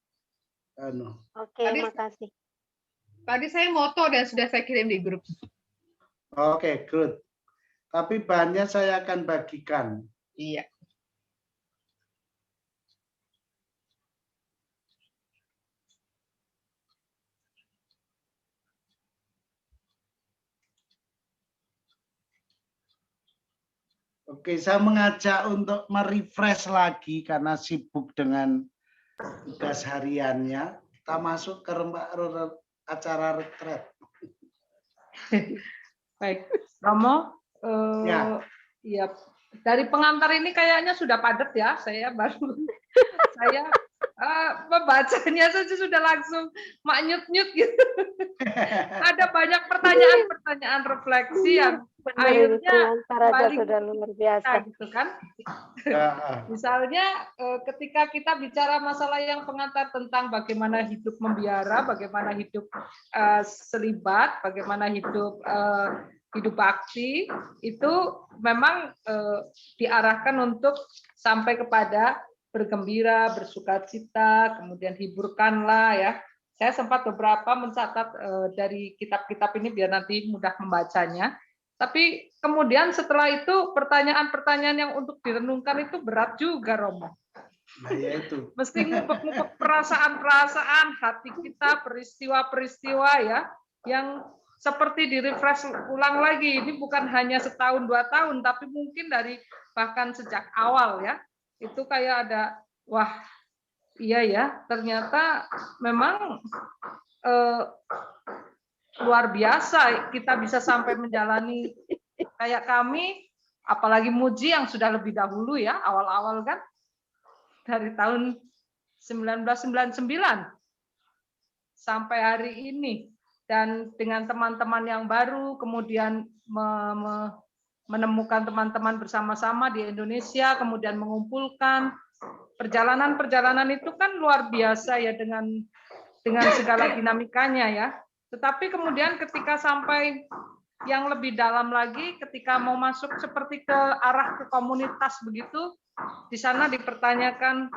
C: Oke, makasih.
B: Tadi saya moto dan sudah saya kirim di grup.
A: Oke, good. Tapi bahannya saya akan bagikan.
B: Iya.
A: Oke, saya mengajak untuk merefresh lagi karena sibuk dengan tugas hariannya. Kita masuk ke acara retret.
D: Baik, Romo.
A: Ya.
D: Ya, dari pengantar ini kayaknya sudah padat ya. Saya membacanya saja sudah langsung maknyut-nyut gitu. Ada banyak pertanyaan-pertanyaan refleksi yang akhirnya
C: balik sudah luar biasa
D: gitu kan. Misalnya ketika kita bicara masalah yang pengantar tentang bagaimana hidup membiara, bagaimana hidup selibat, bagaimana hidup bakti, itu memang diarahkan untuk sampai kepada bergembira, bersukacita, kemudian hiburkanlah ya. Saya sempat beberapa mencatat dari kitab-kitab ini biar nanti mudah membacanya. Tapi kemudian setelah itu pertanyaan-pertanyaan yang untuk direnungkan itu berat juga, Romo.
A: Nah, ya itu.
D: Mesti ngubek-ngubek perasaan-perasaan hati kita, peristiwa-peristiwa ya, yang seperti di-refresh ulang lagi. Ini bukan hanya setahun, 2 tahun, tapi mungkin dari bahkan sejak awal ya. Itu kayak ada, wah iya ya, ternyata memang luar biasa kita bisa sampai menjalani kayak kami, apalagi Muji yang sudah lebih dahulu ya, awal-awal kan, dari tahun 1999 sampai hari ini. Dan dengan teman-teman yang baru, kemudian menemukan teman-teman bersama-sama di Indonesia, kemudian mengumpulkan perjalanan-perjalanan itu kan luar biasa ya dengan segala dinamikanya ya. Tetapi kemudian ketika sampai yang lebih dalam lagi, ketika mau masuk seperti ke arah ke komunitas begitu, di sana dipertanyakan,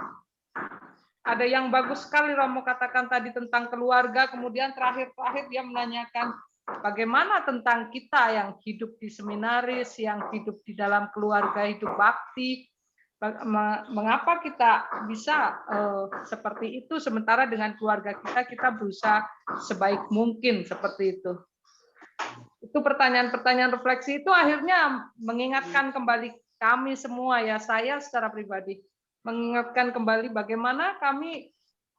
D: ada yang bagus sekali Romo katakan tadi tentang keluarga, kemudian terakhir-terakhir dia menanyakan bagaimana tentang kita yang hidup di seminaris, yang hidup di dalam keluarga hidup bakti, mengapa kita bisa seperti itu, sementara dengan keluarga kita berusaha sebaik mungkin seperti itu. Itu pertanyaan-pertanyaan refleksi itu akhirnya mengingatkan kembali kami semua ya, saya secara pribadi mengingatkan kembali bagaimana kami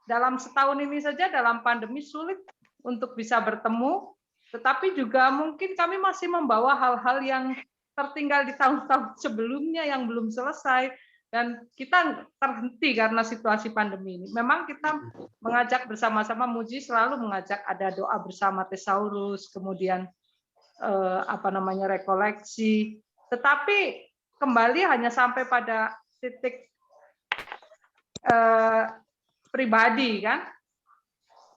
D: dalam setahun ini saja dalam pandemi sulit untuk bisa bertemu, tetapi juga mungkin kami masih membawa hal-hal yang tertinggal di tahun-tahun sebelumnya yang belum selesai, dan kita terhenti karena situasi pandemi ini. Memang kita mengajak bersama-sama, Muji selalu mengajak ada doa bersama Tesaurus, kemudian rekoleksi, tetapi kembali hanya sampai pada titik pribadi kan,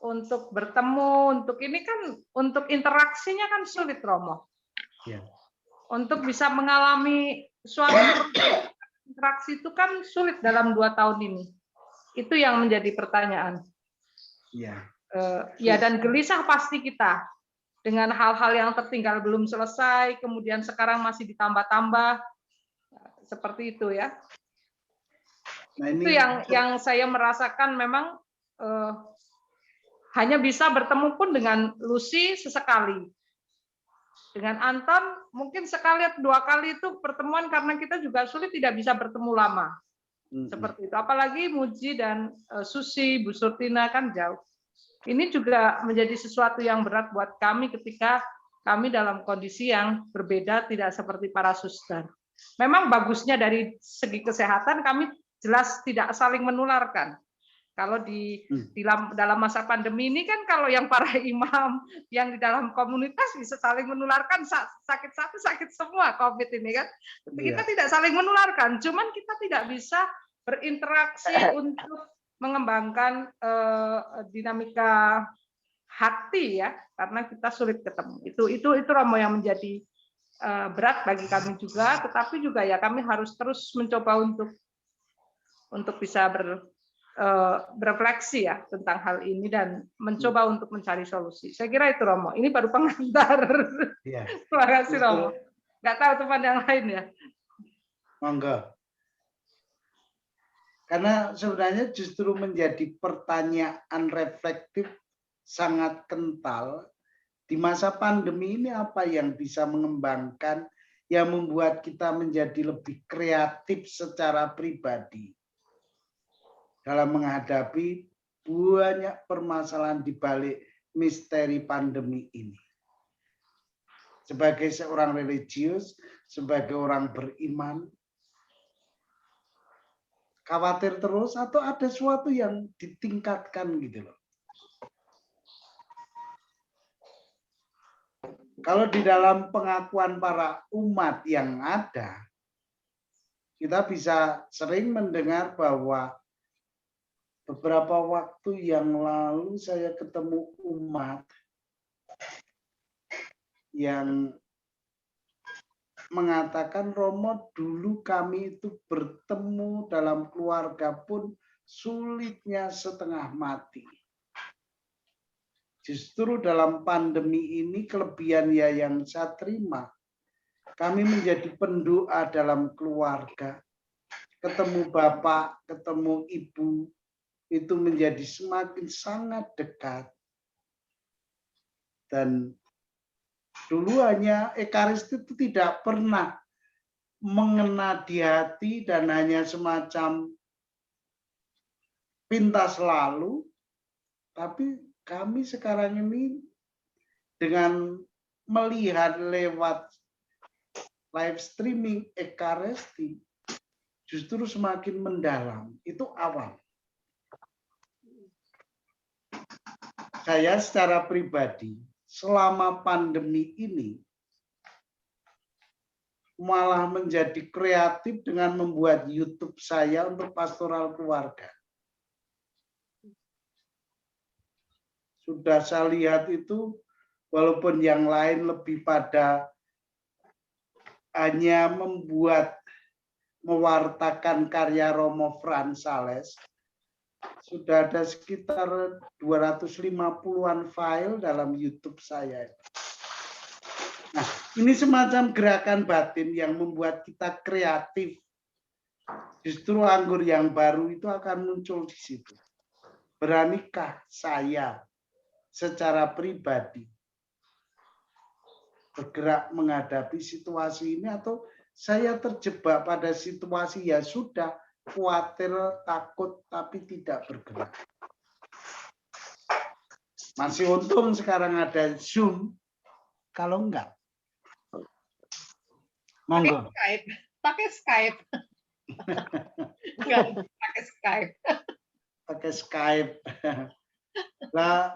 D: untuk bertemu, untuk ini kan, untuk interaksinya kan sulit Romo.
A: Ya.
D: Untuk bisa mengalami suatu interaksi itu kan sulit dalam 2 tahun ini. Itu yang menjadi pertanyaan.
A: Ya.
D: Ya, dan gelisah pasti kita dengan hal-hal yang tertinggal belum selesai, kemudian sekarang masih ditambah-tambah, seperti itu ya. Nah, itu yang saya merasakan memang hanya bisa bertemu pun dengan Lucy sesekali. Dengan Anton mungkin sekali atau 2 kali itu pertemuan karena kita juga sulit tidak bisa bertemu lama. Seperti itu. Apalagi Muji dan Susi, Bu Surtina kan jauh. Ini juga menjadi sesuatu yang berat buat kami ketika kami dalam kondisi yang berbeda, tidak seperti para suster. Memang bagusnya dari segi kesehatan kami jelas tidak saling menularkan. Kalau dalam masa pandemi ini kan, kalau yang para imam yang di dalam komunitas bisa saling menularkan, sakit satu sakit semua COVID ini kan. Kita tidak saling menularkan, cuman kita tidak bisa berinteraksi untuk mengembangkan dinamika hati ya, karena kita sulit ketemu. Itu Romo yang menjadi berat bagi kami juga, tetapi juga ya kami harus terus mencoba untuk bisa berefleksi ya tentang hal ini dan mencoba untuk mencari solusi. Saya kira itu Romo. Ini baru pengantar.
A: Ya.
D: Terima kasih Romo. Nggak tahu teman yang lain ya.
A: Monggo. Karena sebenarnya justru menjadi pertanyaan reflektif sangat kental. Di masa pandemi ini apa yang bisa mengembangkan, yang membuat kita menjadi lebih kreatif secara pribadi dalam menghadapi banyak permasalahan di balik misteri pandemi ini. Sebagai seorang religius, sebagai orang beriman, khawatir terus atau ada sesuatu yang ditingkatkan gitu loh. Kalau di dalam pengakuan para umat yang ada, kita bisa sering mendengar bahwa beberapa waktu yang lalu saya ketemu umat yang mengatakan, Romo, dulu kami itu bertemu dalam keluarga pun sulitnya setengah mati. Justru dalam pandemi ini kelebihan ya yang saya terima, kami menjadi pendoa dalam keluarga. Ketemu bapak, ketemu ibu, itu menjadi semakin sangat dekat. Dan dulu hanya Ekaristi itu tidak pernah mengena di hati dan hanya semacam pintas lalu, tapi kami sekarang ini dengan melihat lewat live streaming Ekaristi justru semakin mendalam. Itu awal. Saya secara pribadi selama pandemi ini malah menjadi kreatif dengan membuat YouTube saya untuk pastoral keluarga. Sudah saya lihat itu, walaupun yang lain lebih pada hanya mewartakan karya Romo Frans Sales, sudah ada sekitar 250-an file dalam YouTube saya. Nah, ini semacam gerakan batin yang membuat kita kreatif. Justru anggur yang baru itu akan muncul di situ. Beranikah saya secara pribadi bergerak menghadapi situasi ini, atau saya terjebak pada situasi ya sudah, khawatir, takut, tapi tidak bergerak. Masih untung sekarang ada Zoom. Kalau enggak, monggo.
B: Pakai Skype. Enggak, pakai Skype.
A: Pakai Skype. Lah,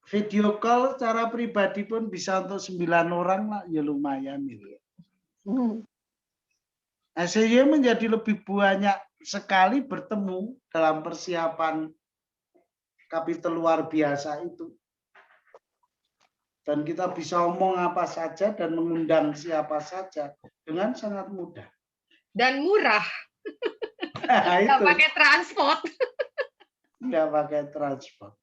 A: video call secara pribadi pun bisa untuk 9 orang lah, ya lumayan itu. SEY menjadi lebih banyak sekali bertemu dalam persiapan kapitel luar biasa itu. Dan kita bisa omong apa saja dan mengundang siapa saja dengan sangat mudah.
B: Dan murah.
A: Nah,
B: nggak pakai transport.
A: Nggak pakai transport.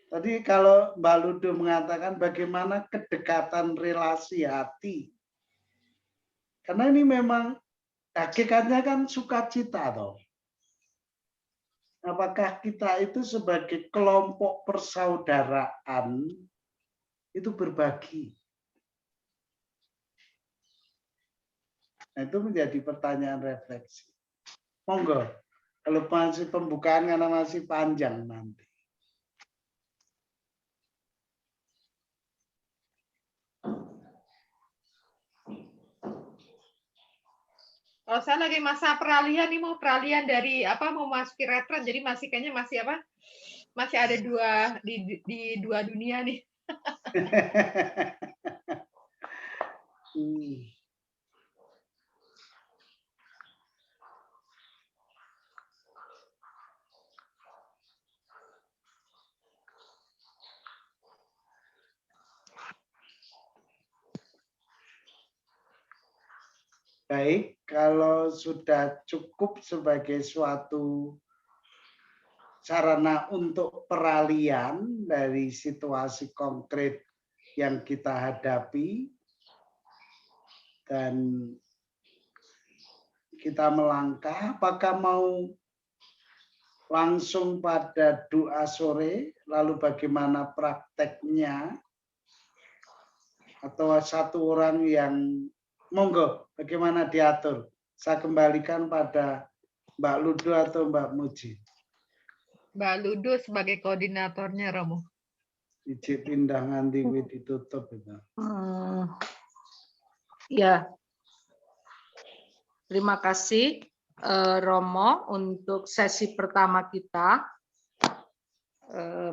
A: Tadi kalau Mbak Ludo mengatakan bagaimana kedekatan relasi hati. Karena ini memang hakikatnya kan sukacita toh. Apakah kita itu sebagai kelompok persaudaraan itu berbagi? Nah, itu menjadi pertanyaan refleksi. Monggo, kalau masih pembukaan karena masih panjang nanti.
B: Kalau saya lagi masa peralihan nih, mau peralihan dari apa, mau masuki retret, jadi masih kayaknya masih apa? Masih ada di dua dunia nih.
A: Baik, kalau sudah cukup sebagai suatu sarana untuk peralihan dari situasi konkret yang kita hadapi, dan kita melangkah. Apakah mau langsung pada doa sore, lalu bagaimana prakteknya, atau satu orang yang monggo bagaimana diatur? Saya kembalikan pada Mbak Ludo atau Mbak Muji.
B: Mbak Ludo sebagai koordinatornya, Romo.
A: Ijik pindah nganti ditutup itu.
D: Ya, terima kasih Romo untuk sesi pertama kita.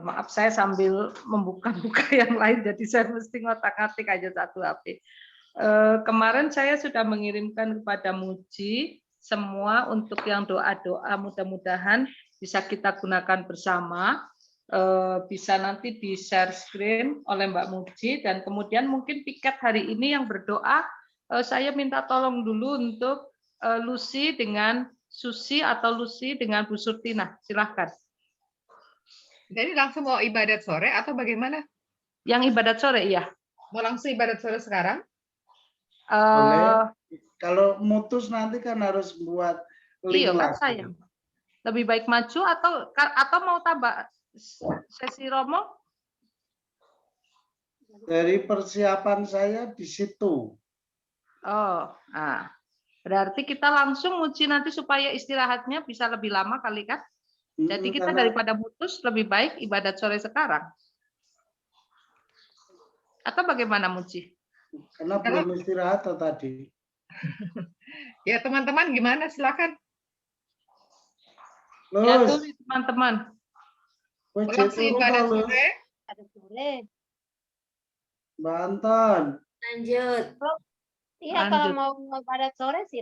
D: Maaf saya sambil membuka-buka yang lain, jadi saya mesti ngotak-ngatik aja satu HP. Kemarin saya sudah mengirimkan kepada Muji semua untuk yang doa-doa, mudah-mudahan bisa kita gunakan bersama. Bisa nanti di share screen oleh Mbak Muji, dan kemudian mungkin piket hari ini yang berdoa, saya minta tolong dulu untuk Lucy dengan Susi atau Lucy dengan Bu Surtina, silahkan.
B: Jadi langsung mau ibadat sore atau bagaimana?
D: Yang ibadat sore, iya.
B: Mau langsung ibadat sore sekarang?
A: Boleh. Kalau mutus nanti kan harus buat link
D: Iya kan
A: lagi.
D: sayang. Lebih baik maju atau mau tambah sesi Romo?
A: Dari persiapan saya di situ.
D: Oh, nah. Berarti kita langsung Muji nanti supaya istirahatnya bisa lebih lama kali kan? Jadi kita daripada mutus lebih baik ibadat sore sekarang. Atau bagaimana Muji?
A: Karena belum istirahat tadi.
B: Ya teman-teman gimana, silakan.
D: Ya tuh teman-teman.
B: Langsung ibadat sore.
A: Mbak Anton.
C: Lanjut. Iya, kalau mau ibadat sore silakan.